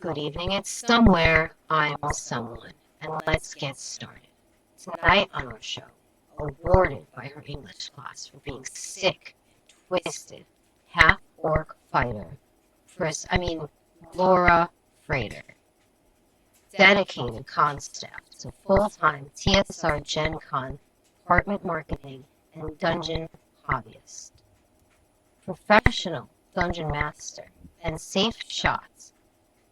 good evening, it's somewhere, I'm someone, and let's get started. Tonight on our show, awarded by her English class for being sick, twisted, half-orc fighter, Lara Frater. Dedicated con staff to full-time TSR Gen Con, department marketing, and dungeon hobbyist. Professional dungeon master and safe shots,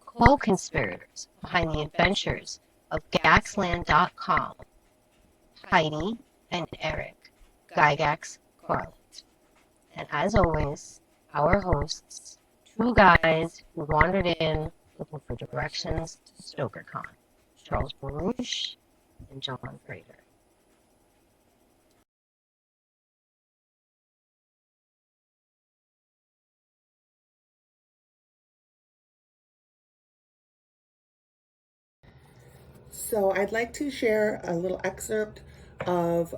co-conspirators behind the adventures of Gygax-Garland, Heidi and Erik, Gygax-Garland. And as always, our hosts, two guys who wandered in looking for directions to StokerCon, Charles Baruch and John Frater. So I'd like to share a little excerpt of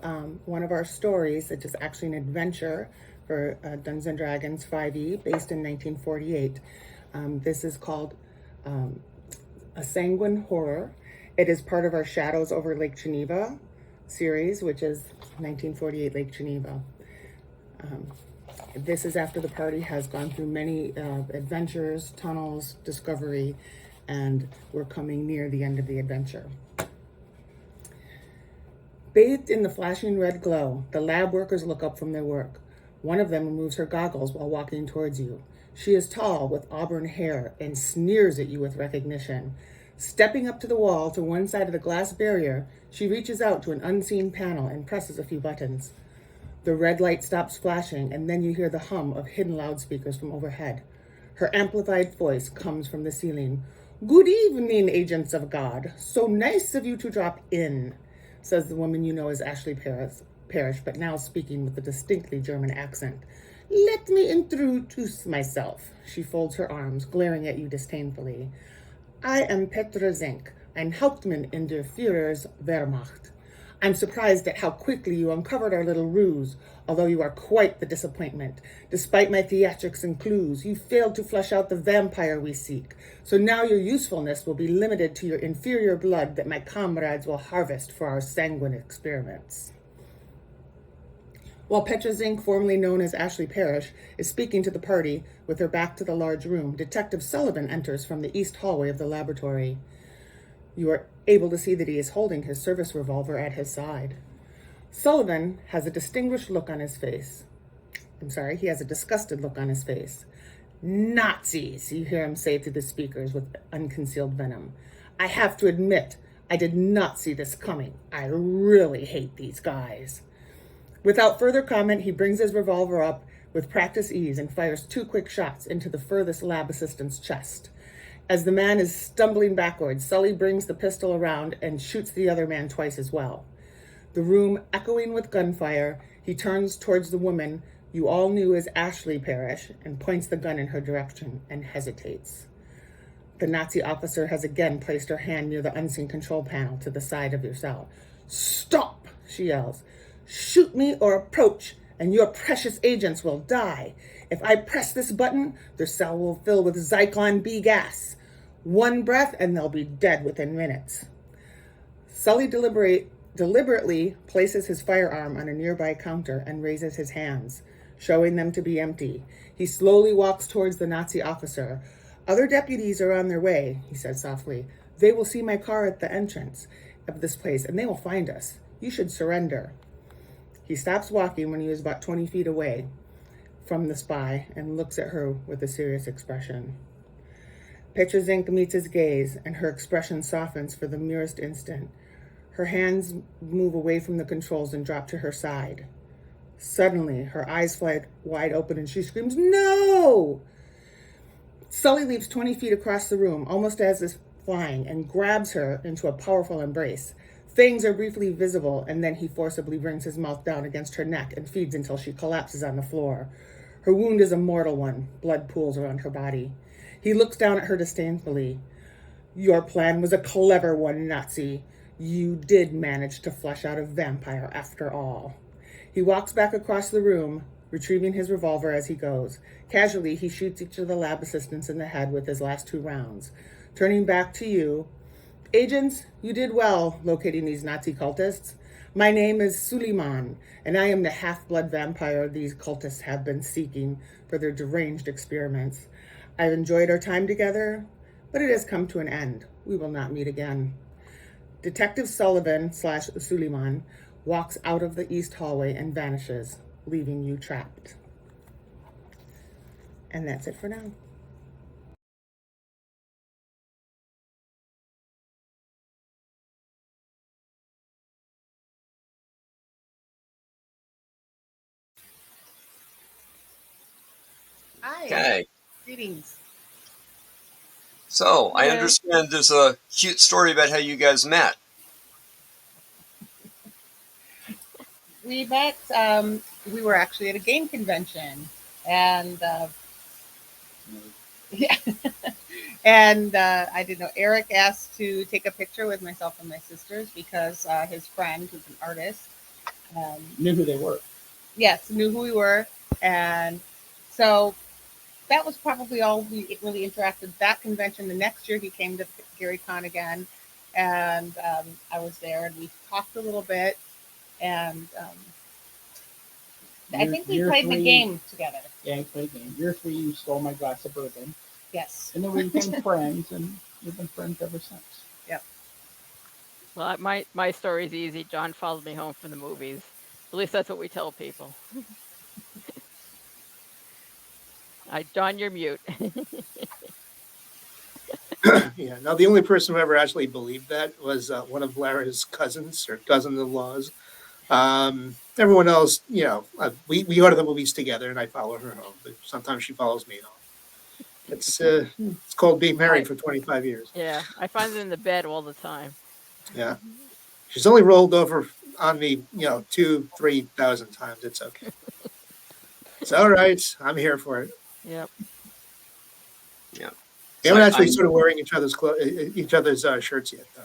one of our stories, which is actually an adventure for Dungeons & Dragons 5e, based in 1948. This is called A Sanguine Horror. It is part of our Shadows over Lake Geneva series, which is 1948 Lake Geneva. This is after the party has gone through many adventures, tunnels, discovery, and we're coming near the end of the adventure. Bathed in the flashing red glow, the lab workers look up from their work. One of them removes her goggles while walking towards you. She is tall, with auburn hair, and sneers at you with recognition. Stepping up to the wall to one side of the glass barrier, she reaches out to an unseen panel and presses a few buttons. The red light stops flashing, and then you hear the hum of hidden loudspeakers from overhead. Her amplified voice comes from the ceiling. "Good evening, agents of God. So nice of you to drop in," says the woman you know as Ashley Parrish, but now speaking with a distinctly German accent. "Let me introduce myself." She folds her arms, glaring at you disdainfully. "I am Petra Zink, ein Hauptmann in der Führer's Wehrmacht. I'm surprised at how quickly you uncovered our little ruse, although you are quite the disappointment. Despite my theatrics and clues, you failed to flush out the vampire we seek, so now your usefulness will be limited to your inferior blood that my comrades will harvest for our sanguine experiments." While Petra Zink, formerly known as Ashley Parrish, is speaking to the party with her back to the large room, Detective Sullivan enters from the east hallway of the laboratory. You are able to see that he is holding his service revolver at his side. Sullivan has a distinguished look on his face. He has a disgusted look on his face. "Nazis," you hear him say to the speakers with unconcealed venom. "I have to admit, I did not see this coming. I really hate these guys." Without further comment, he brings his revolver up with practiced ease and fires 2 quick shots into the furthest lab assistant's chest. As the man is stumbling backwards, Sully brings the pistol around and shoots the other man twice as well. The room echoing with gunfire, he turns towards the woman you all knew as Ashley Parrish and points the gun in her direction and hesitates. The Nazi officer has again placed her hand near the unseen control panel to the side of your cell. "Stop," she yells. "Shoot me or approach, and your precious agents will die. If I press this button, their cell will fill with Zyklon B gas. One breath, and they'll be dead within minutes." Sully deliberately places his firearm on a nearby counter and raises his hands, showing them to be empty. He slowly walks towards the Nazi officer. "Other deputies are on their way," he said softly. "They will see my car at the entrance of this place, and they will find us. You should surrender." He stops walking when he is about 20 feet away from the spy and looks at her with a serious expression. Petra Zink meets his gaze, and her expression softens for the merest instant. Her hands move away from the controls and drop to her side. Suddenly, her eyes fly wide open and she screams, "No!" Sully leaps 20 feet across the room, almost as if flying, and grabs her into a powerful embrace. Fangs are briefly visible, and then he forcibly brings his mouth down against her neck and feeds until she collapses on the floor. Her wound is a mortal one. Blood pools around her body. He looks down at her disdainfully. "Your plan was a clever one, Nazi. You did manage to flush out a vampire after all." He walks back across the room, retrieving his revolver as he goes. Casually, he shoots each of the lab assistants in the head with his last 2 rounds. Turning back to you, agents, you did well locating these Nazi cultists. My name is Suleiman, and I am the half-blood vampire these cultists have been seeking for their deranged experiments. I've enjoyed our time together, but it has come to an end. We will not meet again. Detective Sullivan / Suleiman walks out of the east hallway and vanishes, leaving you trapped. And that's it for now. Hi. Okay. Greetings. So, I Yeah. understand there's a cute story about how you guys met. We met, we were actually at a game convention, and yeah. And I didn't know, Eric asked to take a picture with myself and my sisters because his friend, who's an artist, Knew who they were. yes, knew who we were. And so that was probably all we really interacted at that convention. The next year he came to GaryCon again, and I was there, and we talked a little bit, and I think we played the game together. Yeah, we played the game. Year 3, you stole my glass of bourbon. Yes. And then we became friends, and we've been friends ever since. Yep. Well, my story's easy. John followed me home from the movies. At least that's what we tell people. John, you're mute. Yeah. Now, the only person who ever actually believed that was one of Lara's cousins or cousin-in-laws. Everyone else, we go to the movies together, and I follow her home. But sometimes she follows me home. It's called being married for 25 years. Yeah, I find it in the bed all the time. Yeah. She's only rolled over on me, 2,000-3,000 times. It's okay. It's all right. I'm here for it. Yep. Yeah. We haven't actually started wearing each other's shirts yet, though.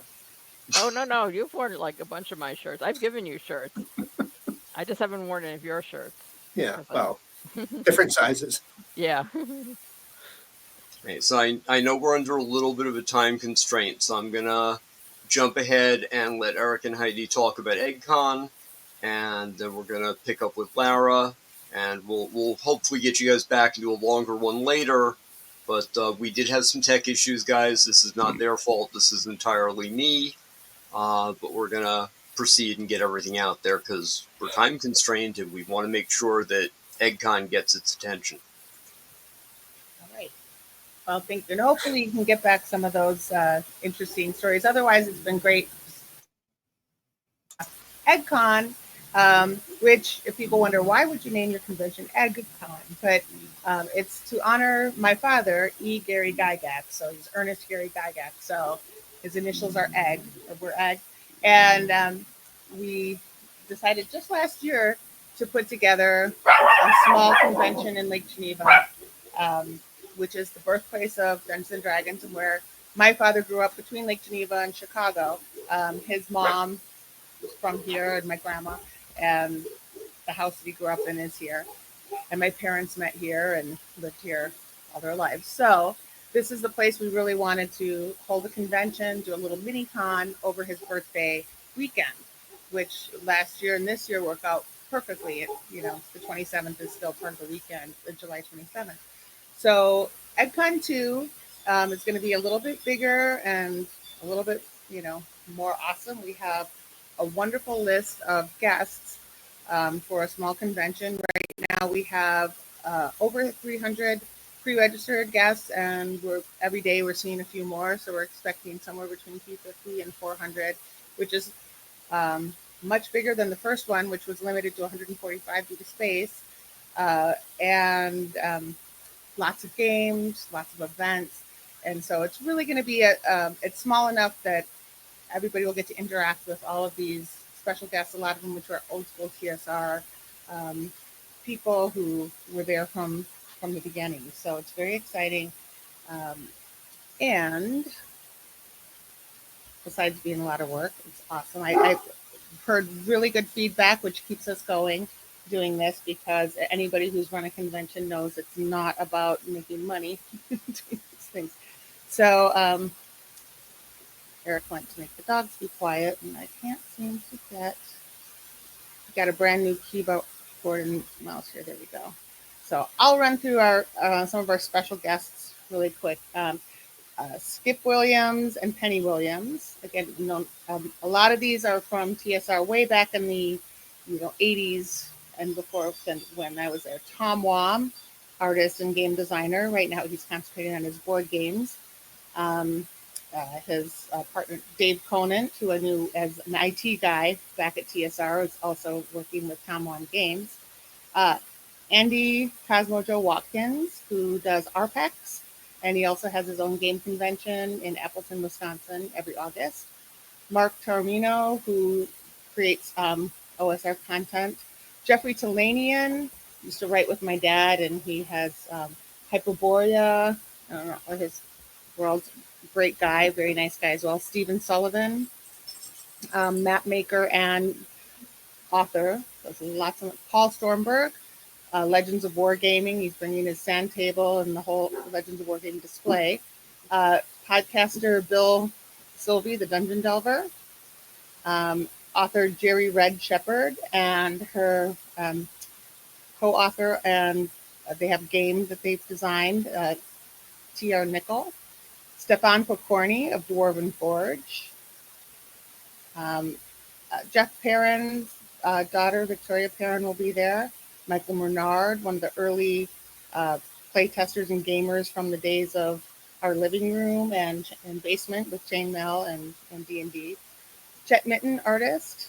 Oh, no. You've worn like a bunch of my shirts. I've given you shirts. I just haven't worn any of your shirts. Yeah, well, different sizes. Yeah. Okay, so I know we're under a little bit of a time constraint, so I'm going to jump ahead and let Erik and Heidi talk about EggCon, and then we're going to pick up with Lara, and we'll hopefully get you guys back and do a longer one later. But we did have some tech issues, guys. This is not their fault. This is entirely me. But we're going to proceed and get everything out there because we're time constrained and we want to make sure that EggCon gets its attention. All right. Well, thank you. And hopefully you can get back some of those interesting stories. Otherwise, it's been great. EggCon, which if people wonder, why would you name your convention EggCon? But it's to honor my father, Gary Gygax. So he's Ernest Gary Gygax. So his initials are Egg, or we're Egg. And we decided just last year to put together a small convention in Lake Geneva, which is the birthplace of Dungeons and Dragons, and where my father grew up between Lake Geneva and Chicago. His mom was from here, and my grandma, and the house that he grew up in is here. And my parents met here and lived here all their lives. So this is the place we really wanted to hold a convention, do a little mini con over his birthday weekend, which last year and this year worked out perfectly. The 27th is still part of the weekend, the July 27th. So EggCon 2 is going to be a little bit bigger and a little bit, more awesome. We have a wonderful list of guests for a small convention. Right now we have over 300 pre-registered guests, and every day we're seeing a few more. So we're expecting somewhere between 250 and 400, which is much bigger than the first one, which was limited to 145 due to space, and lots of games, lots of events. And so it's really going to be it's small enough that everybody will get to interact with all of these special guests, a lot of them which are old school TSR people who were there from the beginning. So it's very exciting. And besides being a lot of work, it's awesome. I've heard really good feedback, which keeps us going. doing this because anybody who's run a convention knows it's not about making money doing these things. So Eric went to make the dogs be quiet, and I can't seem to got a brand new keyboard and mouse here. There we go. So I'll run through our some of our special guests really quick. Skip Williams and Penny Williams. Again, a lot of these are from TSR way back in the 80s and before when I was there. Tom Wam, artist and game designer. Right now he's concentrating on his board games. His partner Dave Conant, who I knew as an IT guy back at TSR, is also working with Tom Wam Games. Andy Cosmo Joe Watkins, who does RPEX, and he also has his own game convention in Appleton, Wisconsin, every August. Mark Taormino, who creates OSR content. Jeffrey Talanian used to write with my dad, and he has Hyperborea, I don't know, or his world's great guy, very nice guy as well. Stephen Sullivan, map maker and author. There's lots of Paul Stormberg, Legends of Wargaming. He's bringing his sand table and the whole Legends of Wargaming display. Podcaster Bill Sylvie, the Dungeon Delver. Author Jerry Red Shepherd and her co-author, and they have games that they've designed. T.R. Nickel. Stefan Pokorny of Dwarven Forge. Jeff Perrin's daughter, Victoria Perrin, will be there. Michael Bernard, one of the early playtesters and gamers from the days of our living room and basement with chainmail and D&D. Chet Mitten, artist.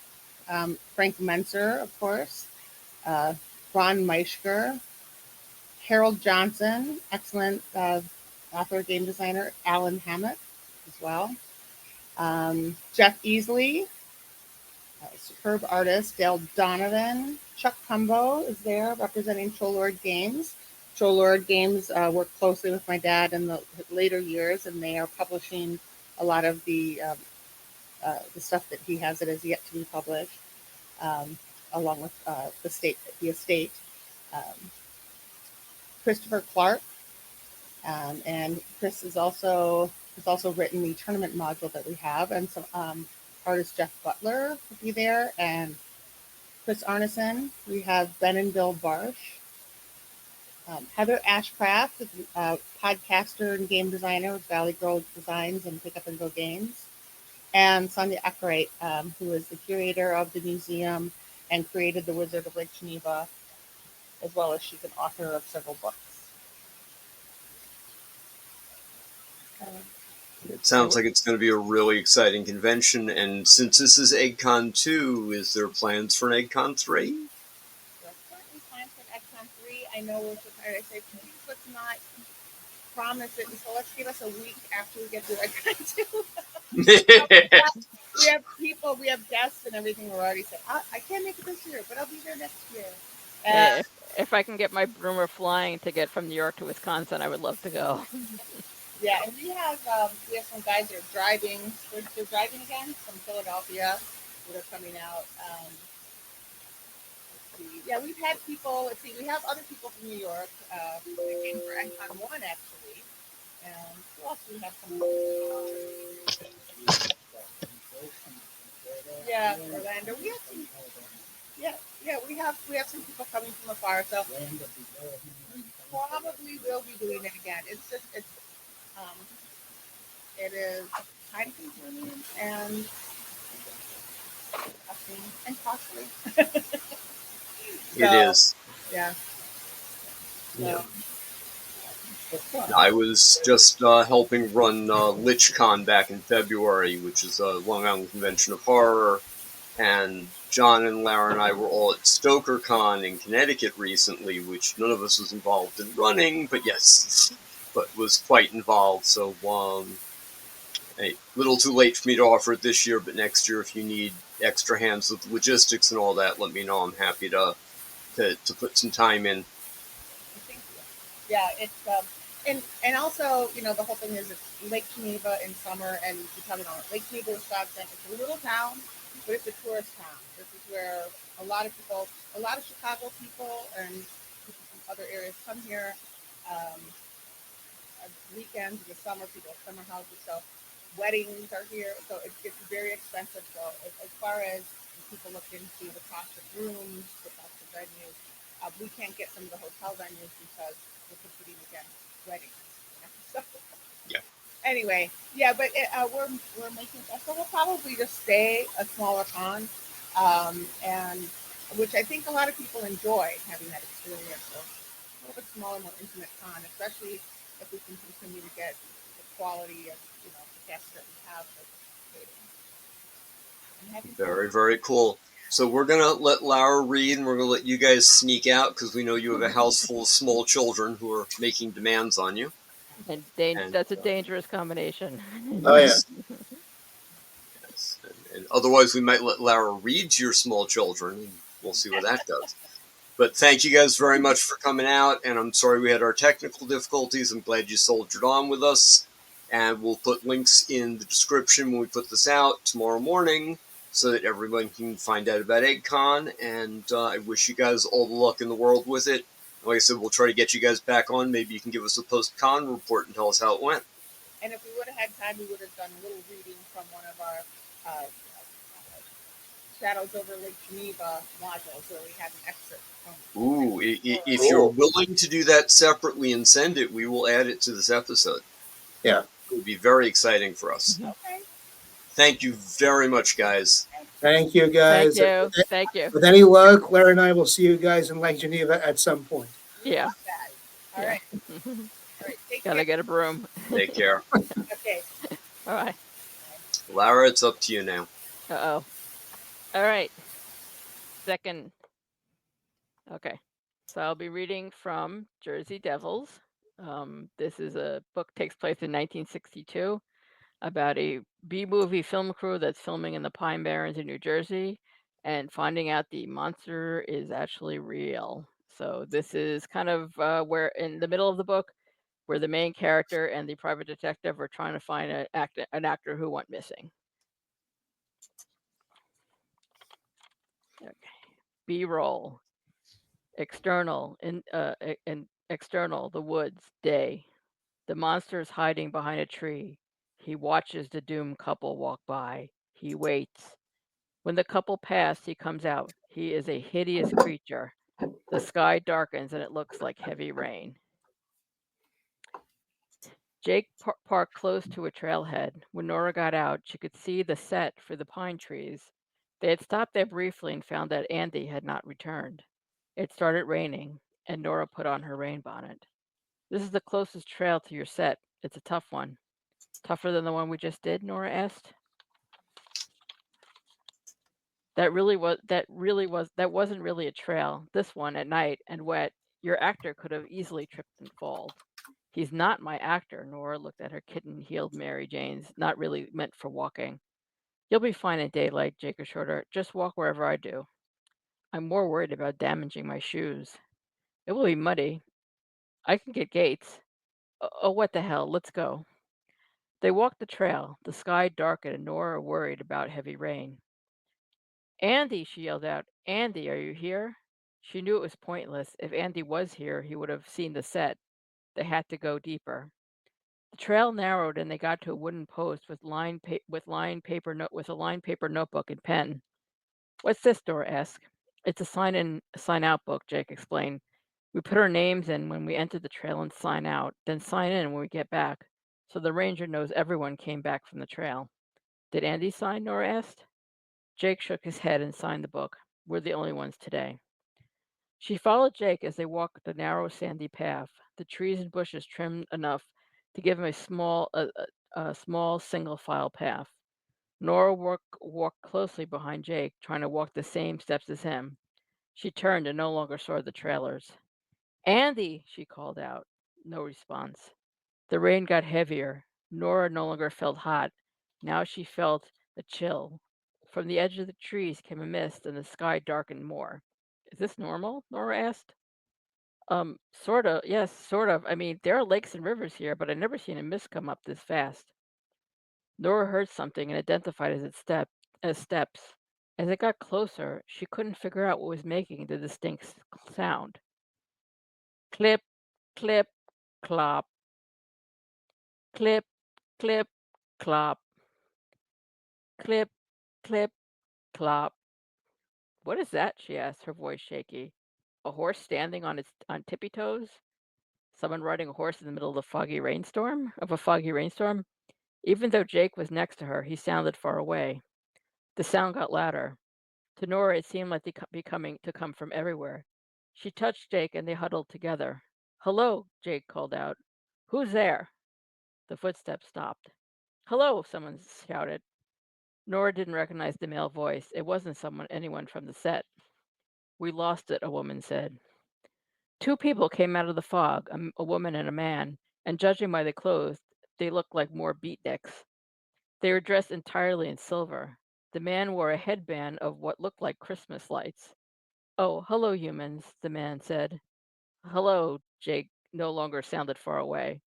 Frank Menser, of course. Ron Meischker. Harold Johnson, excellent author, game designer. Alan Hammett as well. Jeff Easley, superb artist. Dale Donovan. Chuck Cumbo is there representing Cholord Games. Cholord Games worked closely with my dad in the later years, and they are publishing a lot of the stuff that he has that is yet to be published, along with the estate. Christopher Clark, and Chris has also written the tournament module that we have, and some artist Jeff Butler will be there, and Chris Arneson. We have Ben and Bill Barsh. Heather Ashcraft, podcaster and game designer with Valley Girl Designs and Pick Up and Go Games. And Sonia Eckerate, who is the curator of the museum and created The Wizard of Lake Geneva, as well as she's an author of several books. It sounds like it's going to be a really exciting convention, and since this is EggCon 2, is there plans for an EggCon 3? There are currently plans for EggCon 3. I know we're prepared. I say, please let's not promise it, so let's give us a week after we get through EggCon 2. We have guests and everything. We're already saying, I can't make it this year, but I'll be there next year. If I can get my Broomer flying to get from New York to Wisconsin, I would love to go. Yeah, and we have some guys that are driving. They're driving again from Philadelphia that are coming out. Yeah, we've had people. Let's see, we have other people from New York that came for EggCon 1 actually, and who else do we have from? Yeah, Orlando. We have some. Yeah, we have some people coming from afar. So we probably will be doing it again. It is time consuming and costly. It is. Yeah. Yeah. I was just helping run LichCon back in February, which is a Long Island Convention of Horror, and John and Lara and I were all at StokerCon in Connecticut recently, which none of us was involved in running, but was quite involved. So, a little too late for me to offer it this year, but next year, if you need extra hands with logistics and all that, let me know. I'm happy to put some time in. Yeah, it's and also, the whole thing is it's Lake Geneva in summer, and you're talking about Lake Geneva, Wisconsin. It's a little town, but it's a tourist town. This is where a lot of people, a lot of Chicago people and people from other areas come here. Um, Weekends in the summer, people have summer houses, so weddings are here. So it gets very expensive. So as far as people look into the cost of rooms, the cost of venues, we can't get some of the hotel venues because we're competing against weddings. So Yeah. anyway, yeah, but we're making so we'll probably just stay a smaller con, and which I think a lot of people enjoy having that experience of a little bit smaller, more intimate con, especially if we can continue to get the quality of the guests that we have participating. I'm happy for Very, very cool. So we're gonna let Lara read, and we're gonna let you guys sneak out because we know you have a house full of small children who are making demands on you. And And that's a dangerous combination. Oh yeah. yes, yes. And otherwise, we might let Lara read to your small children, and we'll see what that does. But thank you guys very much for coming out, and I'm sorry we had our technical difficulties. I'm glad you soldiered on with us, and we'll put links in the description when we put this out tomorrow morning so that everyone can find out about EggCon, and I wish you guys all the luck in the world with it. Like I said, we'll try to get you guys back on. Maybe you can give us a post-con report and tell us how it went. And if we would have had time, we would have done a little reading from one of our Shadows over Lake Geneva modules where we had an excerpt from. Ooh, if you're willing to do that separately and send it, we will add it to this episode. Yeah. It would be very exciting for us. Okay. Thank you very much, guys. Thank you, guys. Thank you. With any luck, Lara and I will see you guys in Lake Geneva at some point. Yeah. All right. All right. Take care. Gotta get a broom. Take care. Okay. Bye. Lara, it's up to you now. Uh-oh. All right. Second. Okay. So I'll be reading from Jersey Devils. This is a book takes place in 1962 about a B-movie film crew that's filming in the Pine Barrens in New Jersey and finding out the monster is actually real. So this is kind of where in the middle of the book where the main character and the private detective are trying to find an actor who went missing. Okay. B-roll. External, external, the woods, day. The monster is hiding behind a tree. He watches the doomed couple walk by. He waits. When the couple pass, he comes out. He is a hideous creature. The sky darkens and it looks like heavy rain. Jake parked close to a trailhead. When Nora got out, she could see the set for the pine trees. They had stopped there briefly and found that Andy had not returned. It started raining, and Nora put on her rain bonnet. This is the closest trail to your set. It's a tough one. Tougher than the one we just did? Nora asked. That wasn't really a trail. This one at night and wet, your actor could have easily tripped and fallen. He's not my actor. Nora looked at her kitten-heeled Mary Janes, not really meant for walking. You'll be fine in daylight, Jake assured her. Just walk wherever I do. I'm more worried about damaging my shoes. It will be muddy. I can get Gates. Oh, what the hell? Let's go. They walked the trail. The sky darkened and Nora worried about heavy rain. Andy, she yelled out. Andy, are you here? She knew it was pointless. If Andy was here, he would have seen the set. They had to go deeper. The trail narrowed and they got to a wooden post with a lined paper notebook and pen. What's this? Dora asked. It's a sign out book, Jake explained. We put our names in when we enter the trail and sign out, then sign in when we get back. So the ranger knows everyone came back from the trail. Did Andy sign? Nora asked. Jake shook his head and signed the book. We're the only ones today. She followed Jake as they walked the narrow sandy path, the trees and bushes trimmed enough to give him a small single file path. Nora walked closely behind Jake, trying to walk the same steps as him. She turned and no longer saw the trailers. Andy, she called out. No response. The rain got heavier. Nora no longer felt hot. Now she felt a chill. From the edge of the trees came a mist and the sky darkened more. Is this normal? Nora asked. Sort of. Yes, sort of. I mean, there are lakes and rivers here, but I've never seen a mist come up this fast. Nora heard something and identified as steps. As it got closer, she couldn't figure out what was making the distinct sound. Clip, clip, clop. Clip, clip, clop. Clip, clip, clop. What is that? She asked, her voice shaky. A horse standing on tippy toes? Someone riding a horse in the middle of a foggy rainstorm? Even though Jake was next to her, he sounded far away. The sound got louder. To Nora, it seemed like to come from everywhere. She touched Jake and they huddled together. Hello, Jake called out. Who's there? The footsteps stopped. Hello, someone shouted. Nora didn't recognize the male voice. It wasn't anyone from the set. We lost it, a woman said. Two people came out of the fog, a woman and a man, and judging by the clothes, they looked like more beatniks. They were dressed entirely in silver. The man wore a headband of what looked like Christmas lights. Oh, hello, humans, the man said. Hello, Jake no longer sounded far away.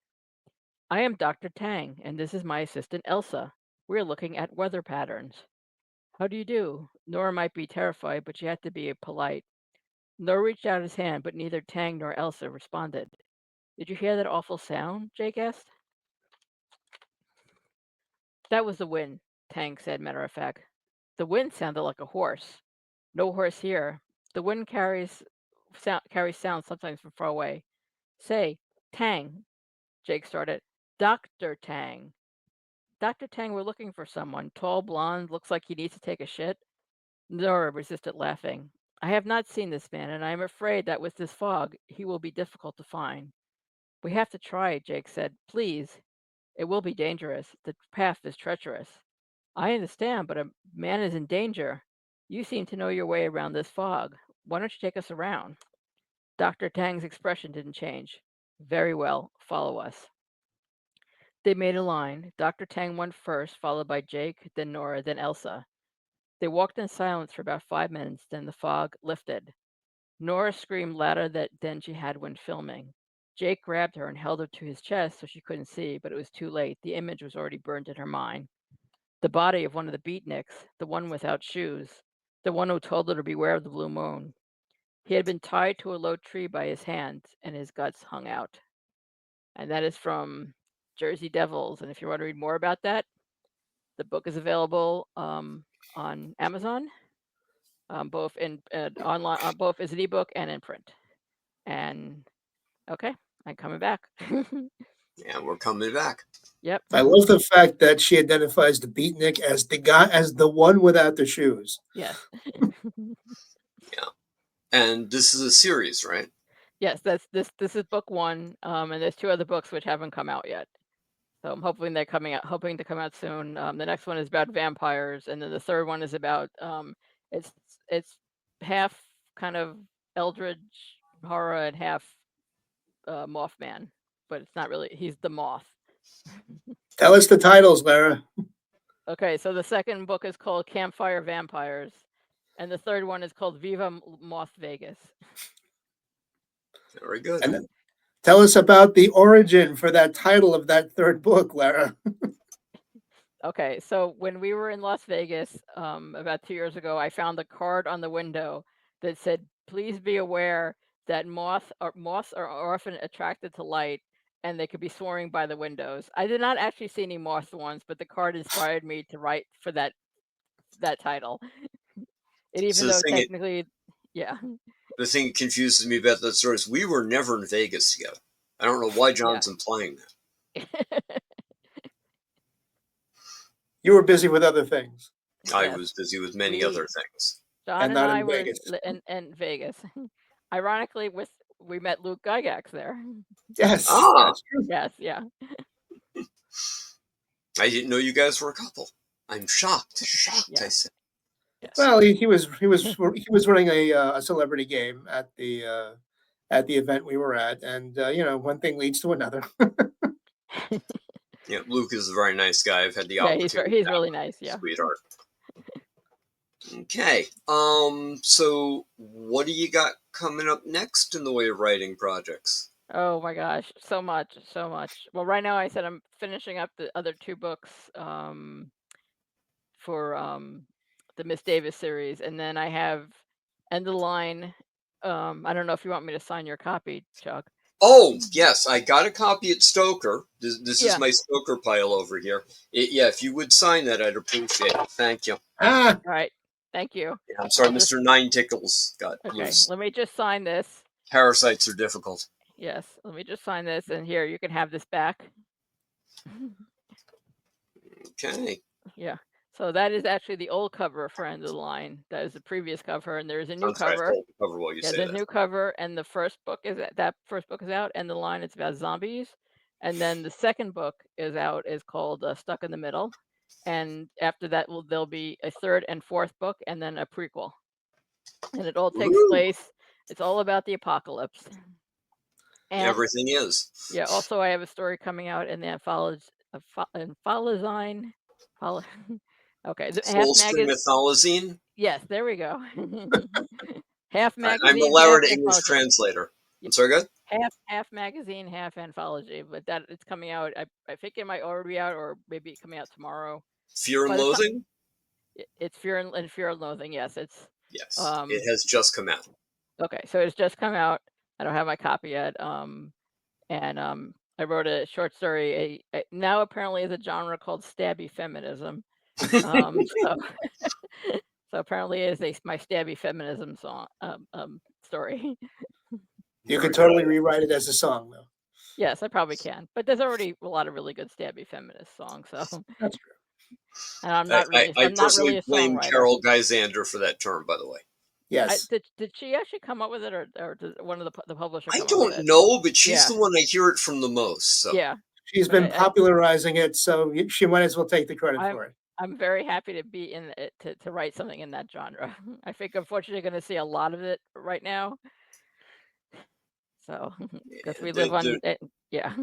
I am Dr. Tang, and this is my assistant, Elsa. We're looking at weather patterns. How do you do? Nora might be terrified, but she had to be polite. Nora reached out his hand, but neither Tang nor Elsa responded. Did you hear that awful sound? Jake asked. That was the wind, Tang said, matter of fact. The wind sounded like a horse. No horse here. The wind carries sound sometimes from far away. Say, Tang, Jake started. Dr. Tang. Dr. Tang, we're looking for someone. Tall, blonde, looks like he needs to take a shit. Nora resisted laughing. I have not seen this man, and I am afraid that with this fog, he will be difficult to find. We have to try, Jake said. Please. It will be dangerous. The path is treacherous. I understand, but a man is in danger. You seem to know your way around this fog. Why don't you take us around? Dr. Tang's expression didn't change. Very well, follow us. They made a line. Dr. Tang went first, followed by Jake, then Nora, then Elsa. They walked in silence for about 5 minutes, then the fog lifted. Nora screamed louder than she had when filming. Jake grabbed her and held her to his chest so she couldn't see, but it was too late. The image was already burned in her mind. The body of one of the beatniks, the one without shoes, the one who told her to beware of the blue moon. He had been tied to a low tree by his hands, and his guts hung out. And that is from Jersey Devils. And if you want to read more about that, the book is available on Amazon, both in online, both as an ebook and in print. And okay, I'm coming back. Yeah, we're coming back. Yep. I love the fact that she identifies the beatnik as the guy, as the one without the shoes. Yes. Yeah, and this is a series, right? Yes, this is book one, and there's 2 other books which haven't come out yet. So I'm hoping they're hoping to come out soon. The next one is about vampires, and then the third one is about it's half kind of eldritch horror and half Mothman, but it's not really. He's the moth. Tell us the titles, Lara. Okay, so the second book is called Campfire Vampires, and the third one is called Viva Moth Vegas. Very good. And tell us about the origin for that title of that third book, Lara. Okay, so when we were in Las Vegas about 2 years ago, I found a card on the window that said, "Please be aware that moths are often attracted to light, and they could be soaring by the windows." I did not actually see any moths once, but the card inspired me to write for that title. And even So though technically, yeah, the thing that confuses me about that story is we were never in Vegas together. I don't know why John's implying that. You were busy with other things. I Yes. was busy with many other things. John And and not in I were Vegas. in Vegas. Ironically, we met Luke Gygax there. Yes, Ah. that's true. Yes, yeah. I didn't know you guys were a couple. I'm shocked. Yeah. I said. Yes. Well, he was running a celebrity game at the event we were at, and one thing leads to another. Yeah, Luke is a very nice guy. I've had the Yeah, opportunity. he's really nice. Yeah. Sweetheart. Okay. So what do you got coming up next in the way of writing projects? Oh my gosh, so much. Well, right now I said I'm finishing up the other 2 books for the Miss Davis series, and then I have End of the Line. I don't know if you want me to sign your copy, Chuck. Oh, yes, I got a copy at Stoker. This Yeah. is my Stoker pile over here. Yeah, if you would sign that, I'd appreciate it. Thank you. Ah, All right. Thank you. Yeah, I'm sorry, I'll just- Mr. Nine Tickles got Okay. loose. Let me just sign this. Parasites are difficult. Yes. Let me just sign this, and here you can have this back. Okay. Yeah. So that is actually the old cover for End of the Line. That is the previous cover, and there's a new I'm sorry, I cover. have to cover while you Yeah, say the that. new cover, and the first book is that first book is out, and the line is about zombies, and then the second book is out is called Stuck in the Middle, and after that there'll be a third and fourth book, and then a prequel, and it all takes Woo! place. It's all about the apocalypse. And Everything is. yeah, also I have a story coming out in the anthology. Okay, the half Soulstring magazine. Mythologine. Yes, there we go. Half I'm magazine. the Lara half English anthology. translator. I'm sorry, good? Half magazine, half anthology, but that it's coming out. I think it might already be out, or maybe coming out tomorrow. Fear and By the time- Loathing? It's Fear and Loathing. Yes, it's Yes, it has just come out. okay. So it's just come out. I don't have my copy yet. And I wrote a short story. Now apparently is a genre called stabby feminism. So so apparently it is my stabby feminism song story. you could totally rewrite it as a song, though. Yes, I probably can, but there's already a lot of really good stabby feminist songs. So That's true. and I'm not really, I I'm not really personally a blame songwriter. Carol Geisander for that term, by the way. Yes. Did she actually come up with it, or did one of the publishers? I come up with don't it? know, but she's Yeah. the one I hear it from the most. So. Yeah, She's been I- popularizing it, so she might as well take the credit for it. I'm very happy to be in it to write something in that genre. I think unfortunately going to see a lot of it right now. So because we live on yeah.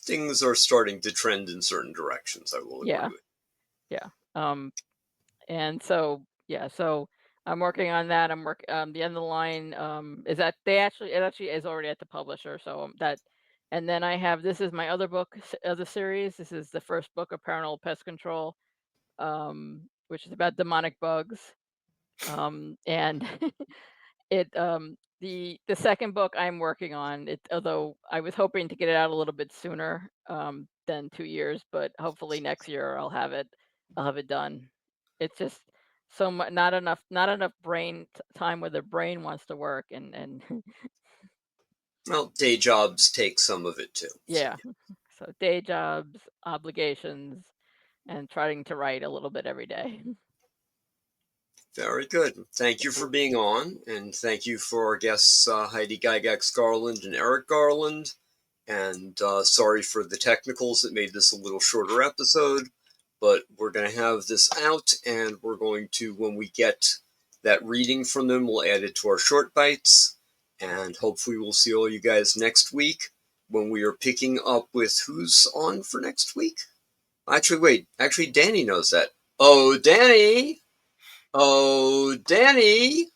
Things are starting to trend in certain directions. I will agree with. Yeah. And so so I'm working on that. I'm working the End of the Line is that it actually is already at the publisher. So that, and then I have, this is my other book of the series. This is the first book of Paranormal Pest Control, which is about demonic bugs. And it the second book I'm working on, although I was hoping to get it out a little bit sooner than 2 years, but hopefully next year I'll have it done. It's just so much, not enough brain time where the brain wants to work, and Well, day jobs take some of it too. yeah. So day jobs, obligations, and trying to write a little bit every day. Very good. Thank you for being on, and thank you for our guests, Heidi Gygax-Garland and Erik Garland. And sorry for the technicals that made this a little shorter episode, but we're going to have this out, and we're going to, when we get that reading from them, we'll add it to our short bites, and hopefully we'll see all you guys next week when we are picking up with who's on for next week. Actually, wait. Actually, Danny knows that. Oh, Danny! Oh, Danny!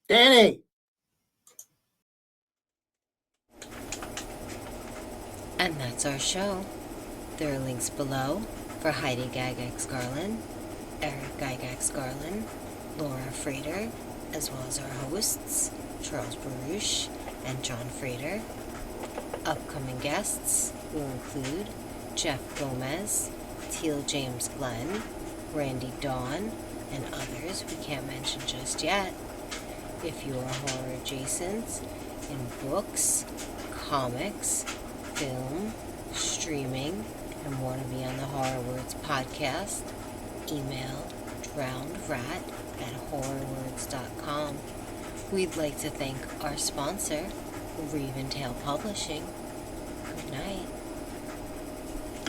Danny! And that's our show. There are links below for Heidi Gygax-Garland, Erik Gygax-Garland, Lara Frater, as well as our hosts, Charles Baruch and John Frater. Upcoming guests will include Jeff Gomez, Teal James Glenn, Randy Dawn, and others we can't mention just yet. If you are horror adjacent in books, comics, film, streaming, and want to be on the Horror Words podcast, email drownedrat@horrorwords.com. We'd like to thank our sponsor, Raventail Publishing. Good night.